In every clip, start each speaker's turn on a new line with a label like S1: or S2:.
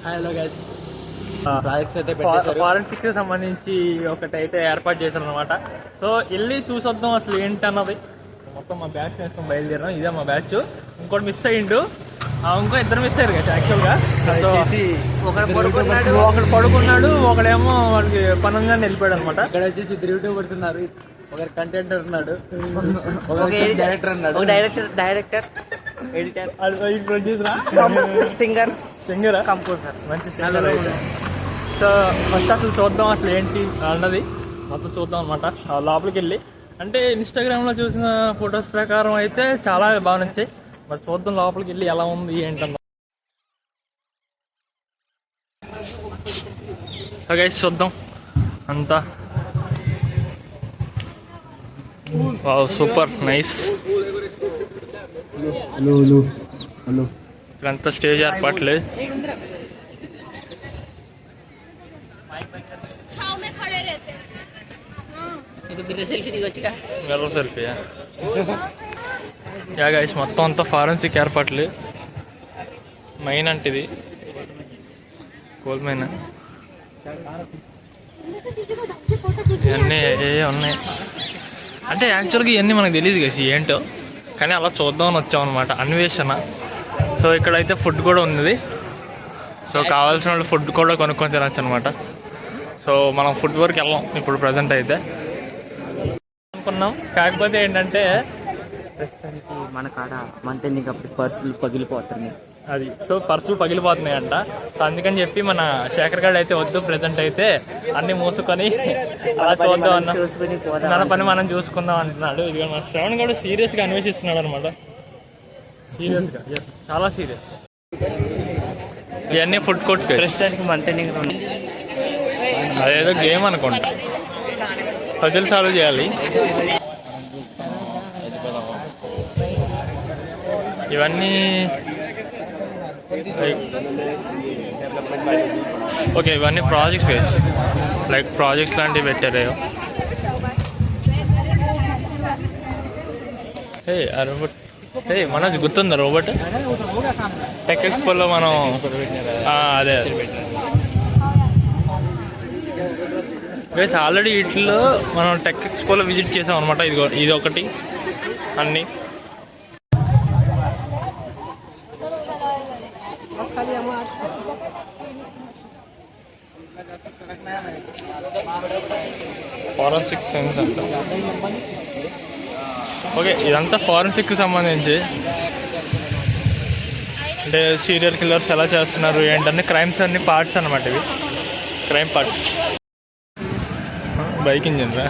S1: Hello guys,
S2: forensic కి సంబంధించి ఒకటైతే ఏర్పాటు చేశారు అనమాట. సో వెళ్ళి చూసొద్దాం అసలు ఏంటి అన్నది. మొత్తం మా బ్యాచ్ వేసుకొని బయలుదేరాం. ఇదే మా బ్యాచ్. ఇంకోటి మిస్ అయ్యిండు, ఇంకో ఇద్దరు మిస్ అయ్యారు కదా యాక్చువల్ గా. ఒకడు పడుకున్నాడు, ఒకడేమో వాడికి పనంగానే వెళ్ళిపోయాడు అనమాట.
S1: ఇక్కడ వచ్చేసి ఇద్దరు యూట్యూబర్స్ ఉన్నారు. ఒకరు కంటెంటర్ ఉన్నాడు, డైరెక్టర్ ఉన్నాడు.
S3: డైరెక్టర్ ఎడిటర్
S2: సింగర్
S3: కంపోజర్
S2: మంచి సింగర్. సో ఫస్ట్ అసలు చూద్దాం అసలు ఏంటి అన్నది మొత్తం చూద్దాం అనమాట. లోపలికి వెళ్ళి అంటే ఇన్స్టాగ్రామ్లో చూసిన ఫొటోస్ ప్రకారం అయితే చాలా బాగా నచ్చాయి. మరి చూద్దాం లోపలికి వెళ్ళి ఎలా ఉంది ఏంటన్న. సో గైస్ చూద్దాం అంతా. Super nice. ఇదంతా స్టేజ్ ఏర్పాట్లు. సెల్ఫీయా యా గైస్, మొత్తం అంతా ఫారెన్సిక్ ఏర్పాట్లు. మైన్ అంటే ఇది కోల్ మైన్. ఇవన్నీ ఏ ఉన్నాయి అంటే యాక్చువల్గా ఇవన్నీ మనకు తెలియదు కదా ఏంటో, కానీ అలా చూద్దామని వచ్చాం అనమాట, అన్వేషణ. సో ఇక్కడైతే ఫుడ్ కూడా ఉంది. సో కావాల్సిన వాళ్ళు ఫుడ్ కూడా కొనుక్కొని తినచ్చు అనమాట. సో మనం ఫుడ్ వరకు వెళ్ళాం ఇప్పుడు ప్రజెంట్ అయితే అనుకున్నాం. కాకపోతే ఏంటంటే
S3: ప్రస్తుతానికి మన కాడ మంతెండింగ్ అప్పుడు పర్సులు పగిలిపోతున్నాయి.
S2: అది సో పర్సులు పగిలిపోతున్నాయంట. సో అందుకని చెప్పి మన శేఖర్ గారు అయితే వద్దు, ప్రజెంట్ అయితే అన్ని మూసుకొని అలా చూద్దాం అన్న, మన పని మనం చూసుకుందాం అంటున్నాడు. ఇది మన శ్రవణ్ గారు సీరియస్గా అన్వేషిస్తున్నాడు అనమాట. సీరియస్గా, చాలా సీరియస్. ఇవన్నీ ఫుడ్ కోర్ట్స్
S3: ప్రస్తుతానికి మంతెండింగ్
S2: అదేదో గేమ్ అనుకోండి, పజిల్ సాల్వ్ చేయాలి. ఇవన్నీ ఓకే, ఇవన్నీ ప్రాజెక్ట్స్ లైక్ ప్రాజెక్ట్స్ లాంటివి పెట్టారు. ఆ రోబోట్ మనోజ్ గుర్తుందా? రోబోట్ టెక్ ఎక్స్పోలో మనం అదే గైస్ ఆల్రెడీ వీటిలో మనం టెక్ ఎక్స్పోలో విజిట్ చేసాం అనమాట. ఇది ఒకటి అన్నీ. ఫారెన్సిక్ సైన్స్ అంట. ఓకే, ఇదంతా ఫారెన్సిక్కి సంబంధించి అంటే సీరియల్ కిల్లర్స్ ఎలా చేస్తున్నారు ఏంటన్నీ క్రైమ్స్ అన్ని పార్ట్స్ అనమాట. ఇవి క్రైమ్ పార్ట్స్. బైక్ ఇంజిన్ రా.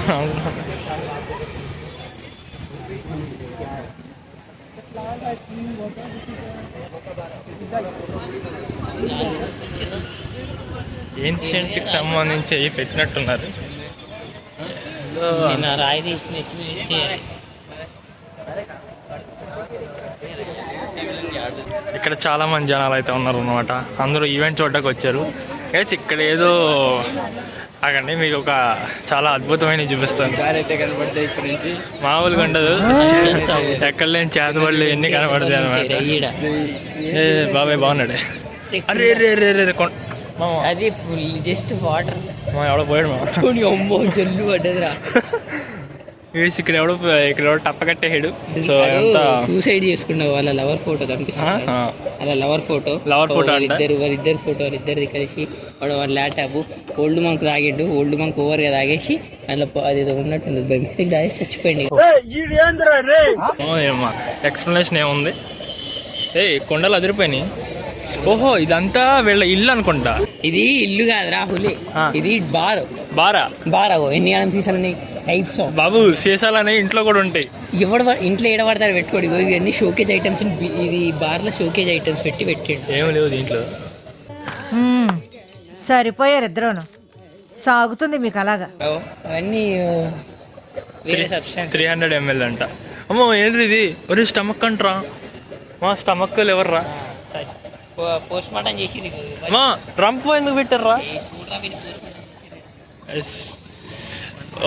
S2: ఏన్షియంట్కి సంబంధించి అవి పెట్టినట్టున్నారు. ఇక్కడ చాలా మంది జనాలు అయితే ఉన్నారు అనమాట. అందరూ ఈవెంట్ చూడడానికి వచ్చారు. గైస్ ఇక్కడ ఏదో ఆగండి, మీకు ఒక చాలా అద్భుతమైన చూపిస్తాను. మామూలుగా ఉండదు, ఎక్కడ లేని చేతబడులు ఎన్ని కనబడతాయి అనమాట. బాబాయ్ బాగున్నాడే. అరే రే రే రే
S3: అది జస్ట్ వాటర్.
S2: ఎవడో పోయాడు
S3: అమ్మో జల్లు పడ్డదిరా.
S2: ఇక్కడ ఎవడో టప్పకట్టేసాడు. సో
S3: సూసైడ్ చేసుకున్నావు. వాళ్ళ లవర్ ఫోటో కనిపిస్తుంది. అలా లవర్ ఫోటో వాళ్ళిద్దరు ఫోటో వాళ్ళిద్దరిది కలిసి వాడు వాళ్ళ ల్యాప్టాప్ ఓల్డ్ మంక్ తాగిండు. ఓల్డ్ మంక్ ఓవర్గా తాగేసి అందులో అదేదో ఉన్నట్టు బై మిస్టేక్ తాగేసి చచ్చిపోయింది.
S2: ఎక్స్ప్లెనేషన్ ఏముంది? కొండలు అదిరిపోయినాయి. ఓహో, ఇదంతా వీళ్ళ ఇల్లు అనుకుంటా.
S3: ఇది ఇల్లు కాదు రాహులే, ఇది బారా ఎన్ని సీసాలు టైప్స్
S2: బాబు. సీసాలు ఇంట్లో కూడా ఉంటాయి.
S3: ఇంట్లో ఏడబడతారు పెట్టుకోడు. ఇవన్నీ షోకేజ్ ఐటమ్స్. ఇది బార్లో షోకేజ్ ఐటమ్స్ పెట్టాడు.
S2: ఏం లేవు దీంట్లో.
S4: సరిపోయారు ఇద్దరును. సాగుతుంది మీకు అలాగా.
S3: అవన్నీ
S2: 300 ml అంట. అమ్మో ఏంటి ఇది? ఒరే స్టమక్ అంటరా. మా స్టమక్ ఎవర్రా?
S3: పోస్ట్ మార్టం చేసి
S2: మా ట్రంప్ ఎందుకు పెట్టారా?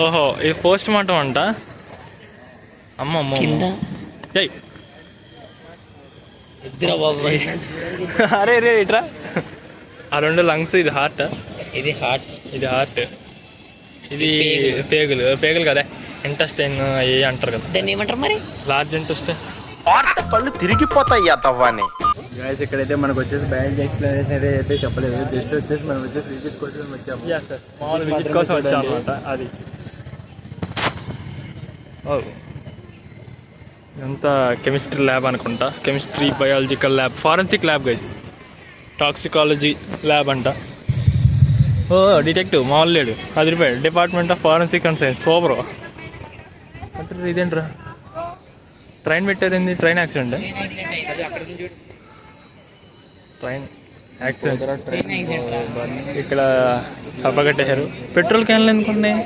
S2: ఓహో, ఇది పోస్ట్ మార్టం అంట. అమ్మమ్మ
S3: ఇద్దరు బాబు.
S2: అరే రే ఇట్రా. ఆ 2 లంగ్స్, ఇది హార్ట్,
S3: ఇది హార్ట్,
S2: ఇది హార్ట్, ఇది పేగులు కదా, ఇంటెస్టైన్ అవి అంటారు కదా,
S3: దాన్ని ఏమంటారు మరి?
S2: Large intestine.
S5: పళ్ళు తిరిగిపోతాయి తవ్వాని.
S1: గాయస్ ఇక్కడైతే మనకు వచ్చేసి బయాలజీ ఎక్స్ప్లెనేషన్ అయితే చెప్పలేదు, జస్ట్ వచ్చేసి మనం వచ్చేసి విజిట్ కోసం వచ్చాము.
S2: మామూలు విజిట్ కోసం వచ్చాం అనమాట. అది ఇదంతా కెమిస్ట్రీ ల్యాబ్ అనుకుంటా, chemistry, biological lab, forensic lab guys, toxicology lab అంట. ఓ డిటెక్టివ్ మామూలు లేడు, అది రూపాయలు, department of forensic and science. Super అంటే ఇదేంట్రా, ట్రైన్ పెట్టారు, ట్రైన్ యాక్సిడెంట్, ట్రైన్ యాక్సిడెంట్. ఇక్కడ సభ కట్టేశారు. పెట్రోల్ క్యాన్లు ఎందుకున్నాయి?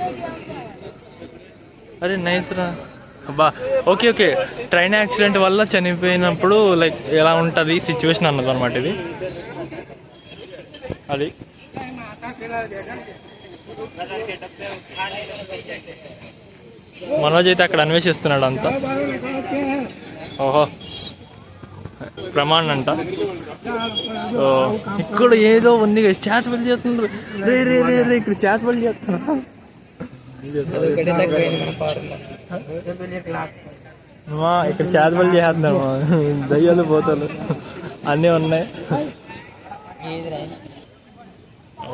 S2: అరే నైస్ రా. అబ్బా ఓకే, ట్రైన్ యాక్సిడెంట్ వల్ల చనిపోయినప్పుడు లైక్ ఎలా ఉంటుంది సిచ్యువేషన్ అన్నది అనమాట ఇది. అది మనోజ్ అయితే అక్కడ అన్వేషిస్తున్నాడు అంతా. ఓహో ప్రమాణం అంట. ఇక్కడ ఏదో ఉంది, చేతబడి చేస్తున్నారు. రే ఇక్కడ చేతబడి చేస్తున్నారు. ఇక్కడ చేతబడి చేస్తున్నాము, దయ్యాలు పోతాలు అన్నీ ఉన్నాయి.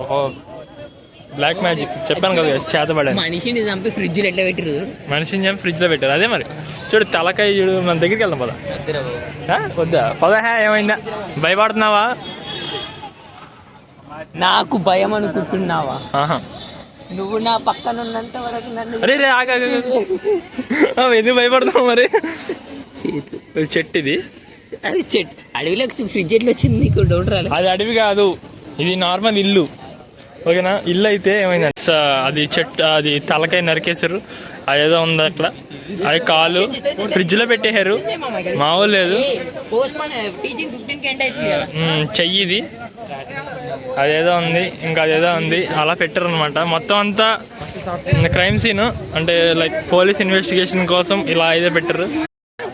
S2: ఓహో బ్లాక్ మ్యాజిక్ చెప్పాను కదా, చేతబడి.
S3: మనిషిని చంపి ఫ్రిడ్జ్ లో ఎట్లా పెట్టారు?
S2: మనిషిని చంపి ఫ్రిడ్జ్ లో పెట్టారు. అదే మరి చూడు, తలకాయ చూడు. మన దగ్గరికి వెళ్దాం పద. వద్దా ఏమైందా? భయపడుతున్నావా?
S3: నాకు భయం అనుకుంటున్నావా? నువ్వు నా పక్కన ఉన్నంత వరకు నన్ను.
S2: అరే ఎందుకు భయపడుతున్నావు మరి? చెట్టు ఇది.
S3: అది చెట్టు అడవిలోకి ఫ్రిడ్జ్ ఎట్లా వచ్చింది? నీకు డౌట్ రాలేదు?
S2: అది అడవి కాదు, ఇది నార్మల్ ఇల్లు. ఓకేనా? ఇల్లు అయితే ఏమైంది, అది చెట్టు, అది తలకాయ నరికేశారు. అదేదో ఉంది అట్లా, అది కాలు ఫ్రిడ్జ్ లో పెట్టేశారు. మామూలు లేదు, చెయ్యిది అదేదో ఉంది, ఇంకా అదేదో ఉంది, అలా పెట్టారు అనమాట. మొత్తం అంతా క్రైమ్ సీన్, అంటే లైక్ పోలీస్ ఇన్వెస్టిగేషన్ కోసం ఇలా అయితే పెట్టారు.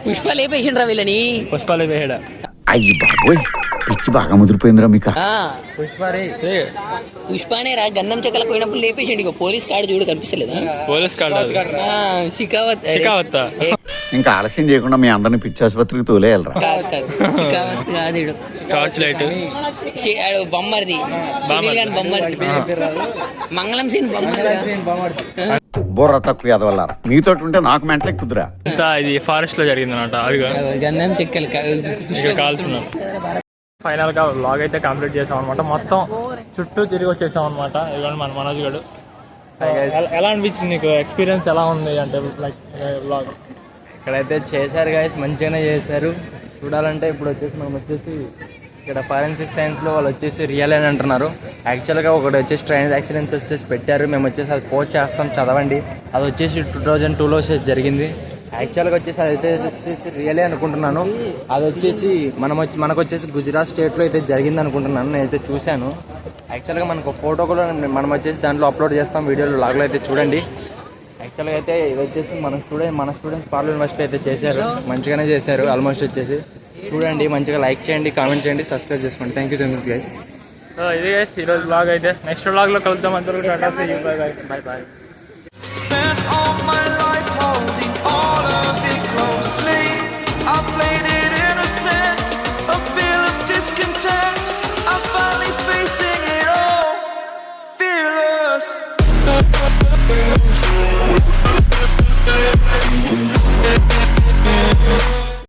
S3: పుష్పాలు వేపేసిండ్రా వీళ్ళని.
S2: పుష్పాలు వేయడా?
S5: అయ్యి బాబోయ్, పిచ్చి బాగా ముదిరిపోయిందిరా మీకు.
S3: పుష్పానే రా, గంధం చెక్కలకు పోయినప్పుడు లేపేసిండి. ఇక పోలీస్ కార్డు చూడు, కనిపిస్తలేదా?
S2: Police card
S3: Shekhawat.
S5: ఇంకా ఆలస్యం చేయకుండా మీ అందరిని పిచ్చి ఆసుపత్రికి తోలేయాలరా.
S3: షికావత్ కాదు,
S2: టార్చ్ లైట్
S3: బొమ్మర్ది, సునీల్ గాని బొమ్మర్ది, మంగళం సీన్ బొమ్మర్ది.
S5: బుర్ర తక్కువ ఎదవల్లారా, మీతో ఉంటే నాకు మెంటలే కుదురా.
S2: ఇది ఫారెస్ట్ లో జరిగింది అనమాట. అదిగా
S3: గంధం చెక్కలు
S2: కాలుతున్నాం. ఫైనల్ గా వ్లాగ్ అయితే కంప్లీట్ చేసాం అనమాట. మొత్తం చుట్టూ తిరిగి వచ్చేసాం అనమాట. ఇవ్వండి మన మనోజ్ గడు. ఎలా అనిపించింది నీకు? ఎక్స్పీరియన్స్ ఎలా ఉంది అంటే లైక్ వ్లాగ్?
S1: ఇక్కడైతే చేశారు గాయస్, మంచిగానే చేశారు. చూడాలంటే ఇప్పుడు వచ్చేసి మనం వచ్చేసి ఇక్కడ ఫారెన్సిక్ సైన్స్లో వాళ్ళు వచ్చేసి రియల్ అని అంటున్నారు. యాక్చువల్గా ఒకటి వచ్చేసి ట్రైన్ యాక్సిడెంట్స్ వచ్చేసి పెట్టారు. మేము వచ్చేసి అది కోచ్ చేస్తాం, చదవండి. అది వచ్చేసి 2002లో వచ్చేసి జరిగింది. యాక్చువల్గా వచ్చేసి అది వచ్చేసి రియలే అనుకుంటున్నాను. అది వచ్చేసి మనకు వచ్చేసి గుజరాత్ స్టేట్లో అయితే జరిగింది అనుకుంటున్నాను. నేనైతే చూశాను. యాక్చువల్గా మనకు ఫోటో కూడా మనం వచ్చేసి దాంట్లో అప్లోడ్ చేస్తాం, వీడియోలో లాగ్లో అయితే చూడండి. యాక్చువల్గా అయితే ఇది వచ్చేసి మన స్టూడెంట్స్ పార్లర్ యూనివర్సిటీ అయితే చేశారు, మంచిగానే చేశారు. ఆల్మోస్ట్ వచ్చేసి చూడండి, మంచిగా లైక్ చేయండి, కామెంట్ చేయండి, సబ్స్క్రైబ్ చేసుకోండి. Thank you so much guys.
S2: So ఇది గైస్ ఈరోజు బ్లాగ్ అయితే. నెక్స్ట్ బ్లాగ్లో కలుద్దాం. అందరూ బాయ్ బాయ్.
S6: Fearless.